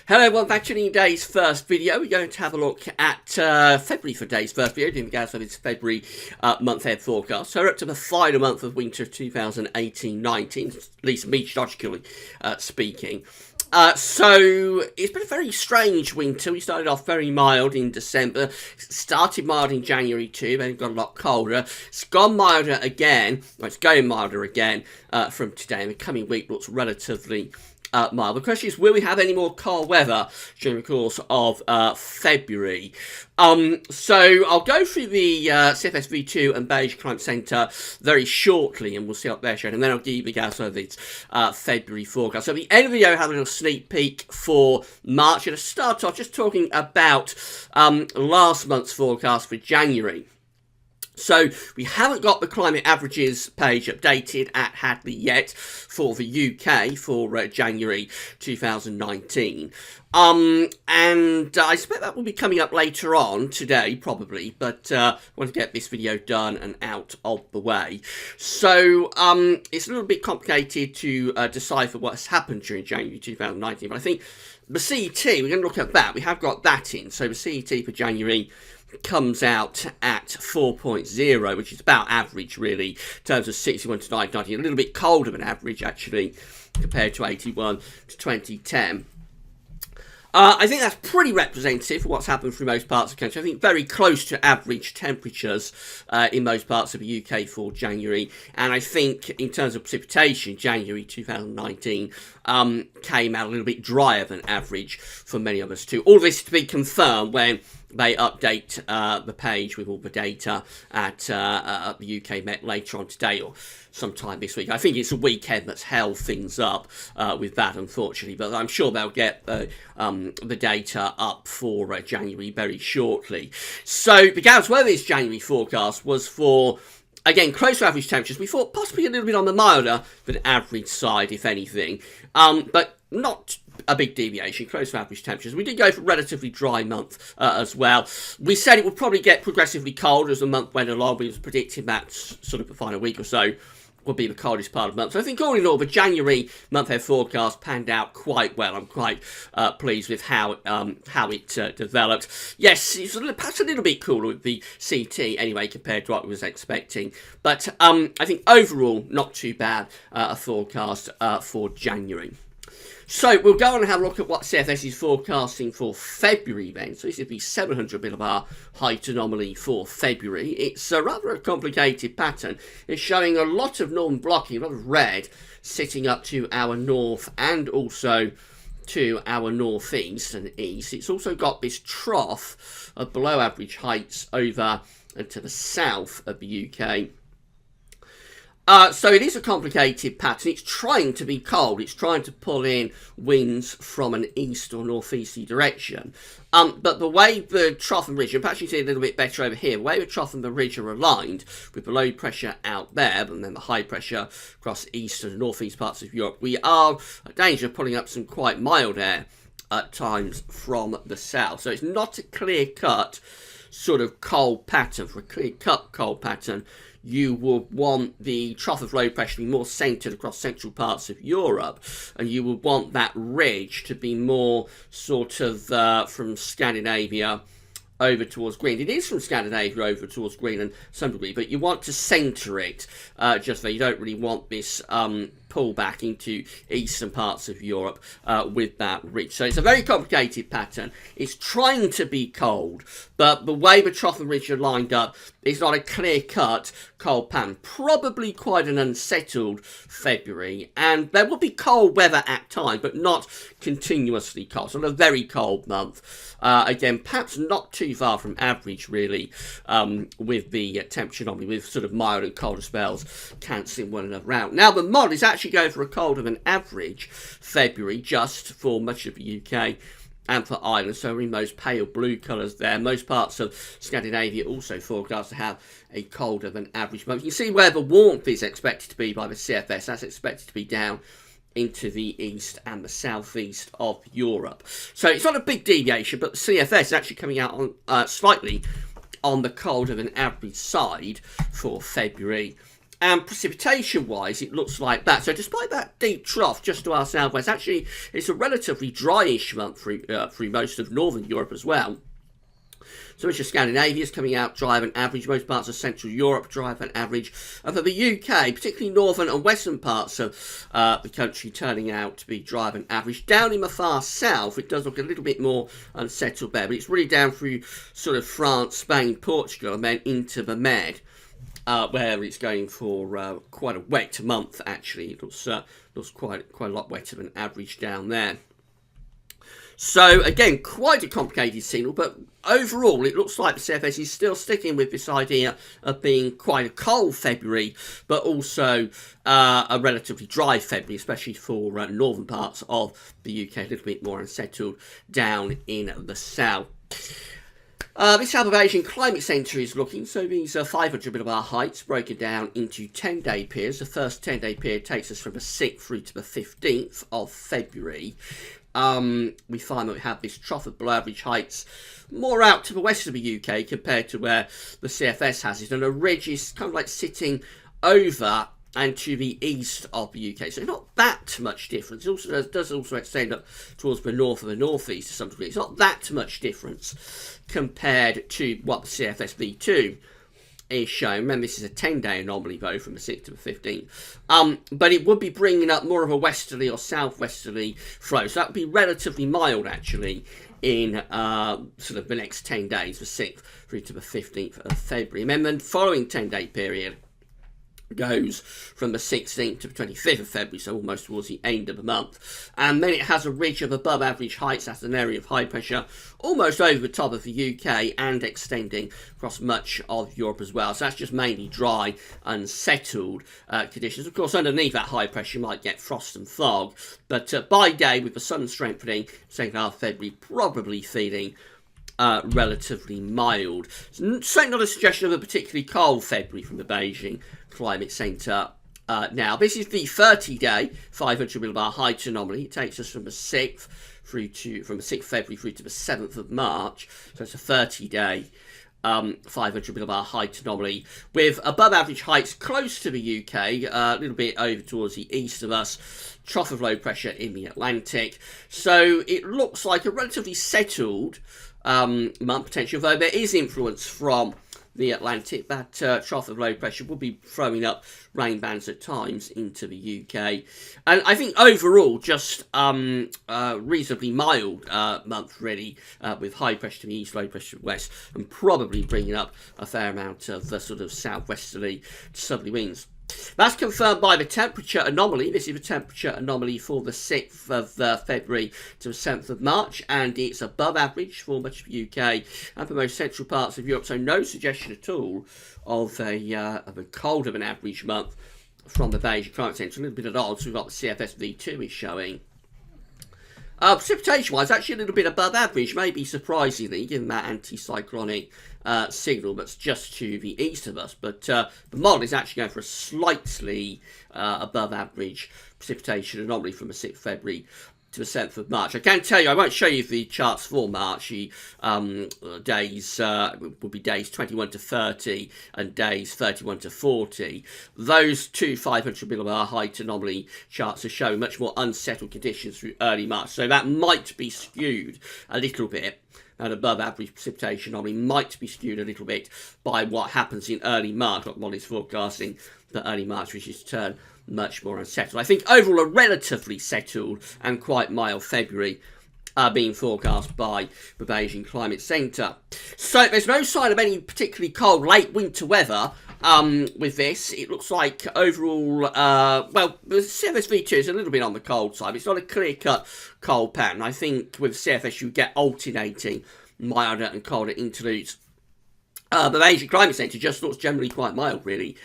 Hello everyone, back to today's first video. We're going to have a look at February for today's first video, doing the Gaz Weather's February month-ahead forecast. So we're up to the final month of winter 2018-19, at least meteorologically speaking. So it's been a very strange winter. We started off very mild in December, started mild in January too, then it got a lot colder. It's gone milder again, well, it's going milder again from today, and the coming week looks relatively mild. The question is, will we have any more cold weather during the course of February? So I'll go through the CFS V2 and Beige Climate Centre very shortly, and we'll see up there showing, and then I'll give you the Gaz Weather's February forecast. So at the end of the video, I have a little sneak peek for March. I'm going to start off just talking about last month's forecast for January. So we haven't got the climate averages page updated at Hadley yet for the UK for January 2019. And I expect that will be coming up later on today, probably, but I want to get this video done and out of the way. So it's a little bit complicated to decipher what has happened during January 2019, but I think the CET, we're going to look at that. We have got that in. So the CET for January comes out at 4.0, which is about average, really, in terms of 61 to 990. A little bit colder than average, actually, compared to 81 to 2010. I think that's pretty representative of what's happened through most parts of the country. I think very close to average temperatures in most parts of the UK for January. And I think in terms of precipitation, January 2019 came out a little bit drier than average for many of us too. All this to be confirmed when they update the page with all the data at the UK Met later on today or sometime this week. I think it's a weekend that's held things up with that, unfortunately, but I'm sure they'll get the data up for January very shortly. So the Gaz Weather's January forecast was for, again, close to average temperatures. We thought possibly a little bit on the milder than average side, if anything, but not a big deviation, close to average temperatures. We did go for a relatively dry month as well. We said it would probably get progressively colder as the month went along. We was predicting that sort of the final week or so would be the coldest part of the month. So I think all in all, the January month-ahead forecast panned out quite well. I'm quite pleased with how it developed. Yes, it's perhaps a little bit cooler with the CT anyway compared to what we was expecting. But I think overall, not too bad a forecast for January. So we'll go on and have a look at what CFS is forecasting for February then. So this is the 700 millibar height anomaly for February. It's a rather complicated pattern. It's showing a lot of northern blocking, a lot of red sitting up to our north and also to our northeast and east. It's also got this trough of below average heights over and to the south of the UK. So it is a complicated pattern. It's trying to be cold. It's trying to pull in winds from an east or northeasterly direction. But the way the trough and ridge, and perhaps you see a little bit better over here, the way the trough and the ridge are aligned with the low pressure out there and then the high pressure across east and northeast parts of Europe, we are at danger of pulling up some quite mild air at times from the south. So it's not a clear-cut sort of cold pattern. For a clear-cut cold pattern, you would want the trough of low pressure to be more centred across central parts of Europe, and you would want that ridge to be more sort of from Scandinavia over towards Greenland. It is from Scandinavia over towards Greenland to some degree, but you want to centre it just there. You don't really want this pull back into eastern parts of Europe with that ridge. So it's a very complicated pattern. It's trying to be cold, but the way the trough and ridge are lined up is not a clear-cut cold pattern. Probably quite an unsettled February, and there will be cold weather at times, but not continuously cold. So a very cold month. Again, perhaps not too far from average, really, with the temperature anomaly, with sort of mild and colder spells cancelling one another out. Now, the model is actually going for a colder than average February, just for much of the UK and for Ireland. So in those pale blue colours there. Most parts of Scandinavia also forecast to have a colder than average month. You can see where the warmth is expected to be by the CFS. That's expected to be down into the east and the southeast of Europe. So it's not a big deviation, but the CFS is actually coming out on slightly on the colder than average side for February. And precipitation-wise, it looks like that. So despite that deep trough just to our southwest, actually, it's a relatively dryish month through most of northern Europe as well. So much of Scandinavia is coming out dry of an average. Most parts of Central Europe dry of an average. And for the UK, particularly northern and western parts of the country, turning out to be dry of an average. Down in the far south, it does look a little bit more unsettled there. But it's really down through sort of France, Spain, Portugal, and then into the Med. Where it's going for quite a wet month, actually. It looks quite a lot wetter than average down there. So, again, quite a complicated signal, but overall, it looks like the CFS is still sticking with this idea of being quite a cold February, but also a relatively dry February, especially for northern parts of the UK, a little bit more unsettled down in the south. This South of Asian Climate Centre is looking, so these are 500 millibar heights broken down into 10-day periods. The first 10-day period takes us from the 6th through to the 15th of February. We find that we have this trough of below average heights more out to the west of the UK compared to where the CFS has it, and a ridge is kind of like sitting over and to the east of the UK. So not that much difference. It also does also extend up towards the north and the northeast to some degree. It's not that much difference compared to what the CFS V2 is showing. Remember, this is a 10-day anomaly, though, from the 6th to the 15th. But it would be bringing up more of a westerly or southwesterly flow. So that would be relatively mild, actually, in sort of the next 10 days, the 6th through to the 15th of February. And then the following 10-day period goes from the 16th to the 25th of February, so almost towards the end of the month. And then it has a ridge of above average heights. That's an area of high pressure almost over the top of the UK and extending across much of Europe as well. So that's just mainly dry, unsettled conditions. Of course, underneath that high pressure, you might get frost and fog. But by day, with the sun strengthening, second half of February, probably feeling relatively mild. Certainly not a suggestion of a particularly cold February from the Beijing Climate Centre. Now, this is the 30-day 500 millibar height anomaly. It takes us from the 6th from the 6th of February through to the 7th of March. So it's a 30-day 500 millibar height anomaly with above average heights close to the UK, a little bit over towards the east of us, trough of low pressure in the Atlantic. So it looks like a relatively settled month potential, though there is influence from the Atlantic. That trough of low pressure will be throwing up rain bands at times into the UK. And I think overall just reasonably mild month really, with high pressure to the east, low pressure to the west, and probably bringing up a fair amount of sort of southwesterly to southerly winds. That's confirmed by the temperature anomaly. This is the temperature anomaly for the 6th of February to the 7th of March, and it's above average for much of the UK and for most central parts of Europe, so no suggestion at all of a colder than average month from the Beijing Climate Centre. A little bit at odds. We've got the CFS V2 is showing. Precipitation-wise, actually a little bit above average, maybe surprisingly, given that anticyclonic signal that's just to the east of us. But the model is actually going for a slightly above average precipitation anomaly from the 6th of February to the 7th of March. I can tell you, I won't show you the charts for March. The days will be days 21 to 30 and days 31 to 40. Those two 500 millibar height anomaly charts are showing much more unsettled conditions through early March. So that might be skewed a little bit. And above average precipitation anomaly might be skewed a little bit by what happens in early March. What model is forecasting that early March, which is to turn much more unsettled. I think overall a relatively settled and quite mild February being forecast by the Beijing Climate Centre. So there's no sign of any particularly cold late winter weather with this. It looks like overall, well, the CFS V2 is a little bit on the cold side. It's not a clear-cut cold pattern. I think with CFS you get alternating milder and colder interludes. The Beijing Climate Centre just looks generally quite mild, really,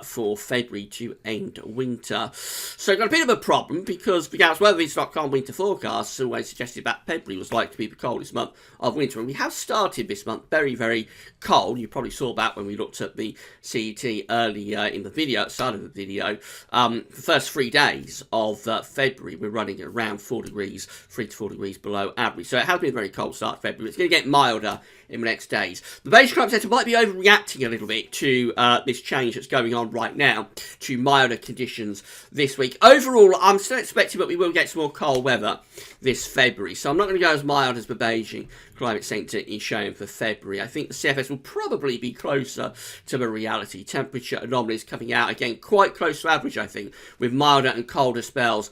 for February to end winter. So we've got a bit of a problem because weathervids.com winter forecasts always suggested that February was likely to be the coldest month of winter. And we have started this month very, very cold. You probably saw that when we looked at the CET earlier in the video, at the start of the video. The first 3 days of February, we're running at around 4 degrees, 3 to 4 degrees below average. So it has been a very cold start to February. It's going to get milder in the next days. The Beijing Climate Centre barometer might be overreacting a little bit to this change that's going on right now, to milder conditions this week. Overall, I'm still expecting that we will get some more cold weather this February. So I'm not going to go as mild as the Beijing Climate Centre is showing for February. I think the CFS will probably be closer to the reality. Temperature anomalies coming out, again, quite close to average, I think, with milder and colder spells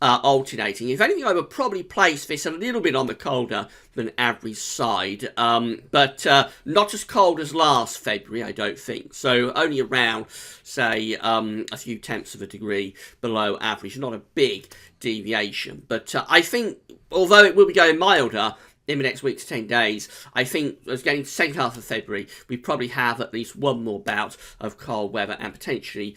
alternating. If anything, I would probably place this a little bit on the colder than average side, but not as cold as last February, I don't think. So only around, say, a few tenths of a degree below average. Not a big deviation, but I think, although it will be going milder in the next week to 10 days, I think as getting to the second half of February, we probably have at least one more bout of cold weather and potentially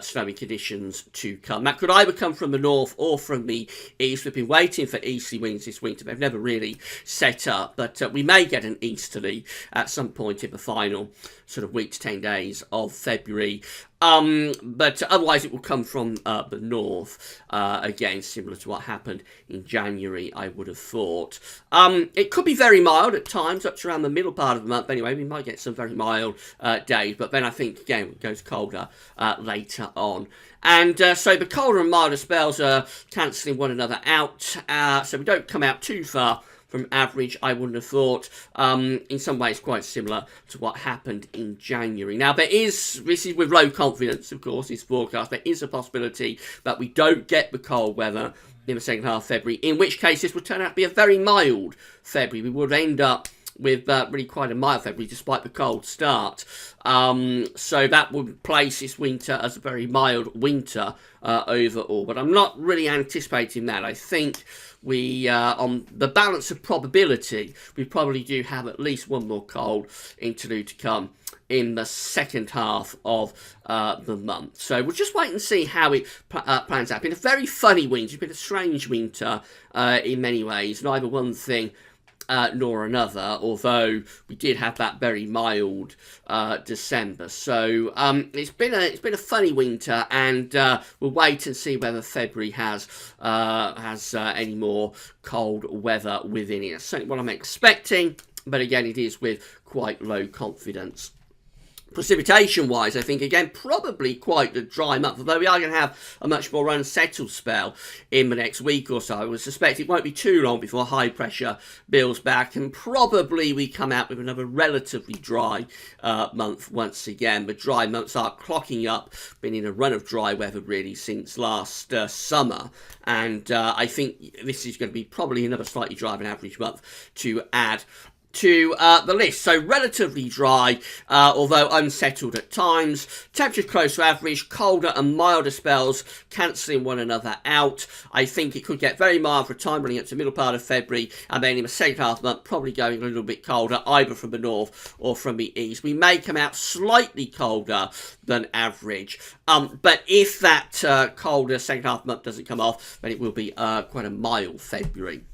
snowy conditions to come. That could either come from the north or from the east. We've been waiting for easterly winds this winter. They've never really set up, but we may get an easterly at some point in the final sort of week to 10 days of February. But otherwise it will come from the north, again, similar to what happened in January, I would have thought. It could be very mild at times, up to around the middle part of the month anyway. We might get some very mild days, but then I think, again, it goes colder later on. And so the colder and milder spells are cancelling one another out, so we don't come out too far from average, I wouldn't have thought. In some ways quite similar to what happened in January. Now, this is with low confidence, of course, this forecast. There is a possibility that we don't get the cold weather in the second half of February, in which case this would turn out to be a very mild February. We would end up with really quite a mild February despite the cold start. So that would place this winter as a very mild winter overall. But I'm not really anticipating that. I think we, on the balance of probability, we probably do have at least one more cold interlude to come in the second half of the month. So we'll just wait and see how it plans out. It's been a very funny winter. It's been a strange winter in many ways. Neither one thing nor another, although we did have that very mild December. So it's been a funny winter, and we'll wait and see whether February has any more cold weather within it. That's certainly what I'm expecting, but again, it is with quite low confidence. Precipitation-wise, I think, again, probably quite a dry month, although we are going to have a much more unsettled spell in the next week or so. I would suspect it won't be too long before high pressure builds back, and probably we come out with another relatively dry month once again. But dry months are clocking up, been in a run of dry weather really since last summer, and I think this is going to be probably another slightly drier than average month to add to the list. So relatively dry, although unsettled at times. Temperature close to average, colder and milder spells cancelling one another out. I think it could get very mild for a time running up to the middle part of February, and then in the second half of the month probably going a little bit colder, either from the north or from the east. We may come out slightly colder than average, but if that colder second half of the month doesn't come off, then it will be quite a mild February.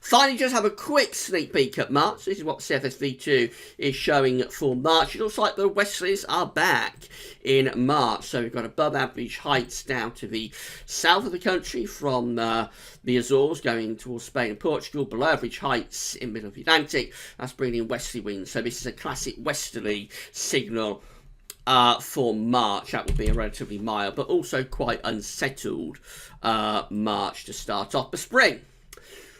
Finally, just have a quick sneak peek at March. This is what CFSV2 is showing for March. It looks like the westerlies are back in March. So we've got above average heights down to the south of the country from the Azores going towards Spain and Portugal. Below average heights in the middle of the Atlantic. That's bringing in westerly winds. So this is a classic westerly signal for March. That would be a relatively mild, but also quite unsettled March to start off the spring.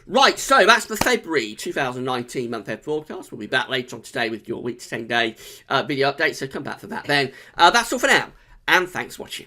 Right, so that's the February 2019 month-end forecast. We'll be back later on today with your week to 10 day video update, so come back for that then. That's all for now, and thanks for watching.